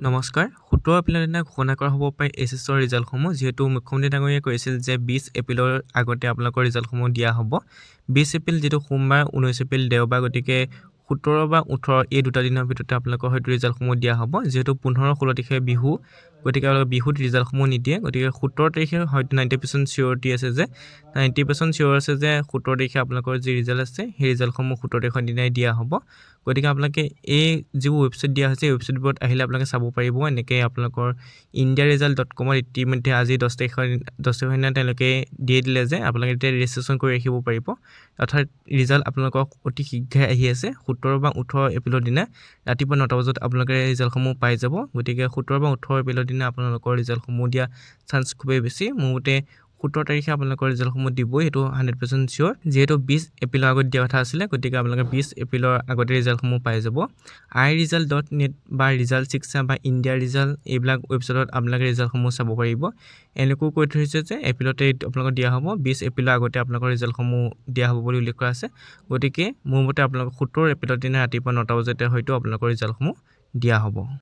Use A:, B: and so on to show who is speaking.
A: নমস্কাৰ 17 এপ্ৰিলৰ দিনা ঘোষণা কৰা হ'ব পাৰে এছএছৰ ৰিজাল্টসমূহ যিহেতু মুখ্যমন্ত্ৰী ডাঙৰীয়াই কৈছিল যে 20 এপ্ৰিলৰ আগতে আপোনালোকৰ ৰিজাল্টসমূহ দিয়া হ'ব 20 এপ্ৰিল যেটো সোমবাৰ 19 এপ্ৰিল দেওবাৰ গতিকে 17 বা 18 এই দুটা দিনৰ ভিতৰতে আপোনালোকৰ হয়তো ৰিজাল্টসমূহ দিয়া হ'ব যেহেতু 15 16 তাৰিখে বিহু গতিকে বিহুত ৰিজাল্টসমূহ নিদিয়ে গতিকে 17 তাৰিখে হয়তো 90% চিউৰিটি আছে যে 90% চিউৰ আছে যে 17 তাৰিখে আপোনালোকৰ যি ৰিজাল্ট আছে সেই ৰিজাল্টসমূহ 17 তাৰিখৰ দিনাই দিয়া হ'ব গতিকে আপোনালোকে এই যিবোৰ ৱেবছাইট দিয়া হৈছে ৱেবছাইটবোৰত আহিলে আপোনালোকে চাব পাৰিব এনেকৈ আপোনালোকৰ indiaresult.com ইতিমধ্যে আজি 10 তাৰিখৰ দিনা তেওঁলোকে দিয়ে দিলে যে আপোনালোকে এতিয়া ৰেজিষ্ট্ৰেচন কৰি ৰাখিব পাৰিব অৰ্থাৎ ৰিজাল্ট আপোনালোকক অতি শীঘ্ৰে আহি আছে 17 বা 18 এপ্ৰিলৰ দিনা ৰাতিপুৱা 9টা বজাত আপোনালোকে ৰিজাল্টসমূহ পাই যাব গতিকে 17 বা 18 এপ্ৰিলৰ দিনা আপোনালোকৰ ৰিজাল্টসমূহ দিয়া চান্স খুবেই বেছি মোৰ মতে 17 তাৰিখে আপোনালোকৰ ৰিজাল্টসমূহ দিবই সেইটো 100% চিয়ৰ যেহেতু 20 এপ্ৰিলৰ আগত দিয়া কথা আছিলে গতিকে আপোনালোকে 20 এপ্ৰিলৰ আগতে ৰিজাল্টসমূহ পাই যাব iresult.net বা ৰিজাল্ট শিক্ষা বা ইণ্ডিয়া ৰিজাল্ট এইবিলাক ৱেবছাইটত আপোনালোকে ৰিজাল্টসমূহ চাব পাৰিব এনেকৈ কৈ থৈছে যে এপ্ৰিলতে আপোনালোকক দিয়া হ'ব 20 এপ্ৰিলৰ আগতে আপোনালোকৰ ৰিজাল্টসমূহ দিয়া হ'ব বুলি উল্লেখ কৰা আছে গতিকে মোৰ মতে আপোনালোকক 17 এপ্ৰিলৰ দিনা ৰাতিপুৱা 9টা বজাতে হয়তো আপোনালোকৰ ৰিজাল্টসমূহ দিয়া হ'ব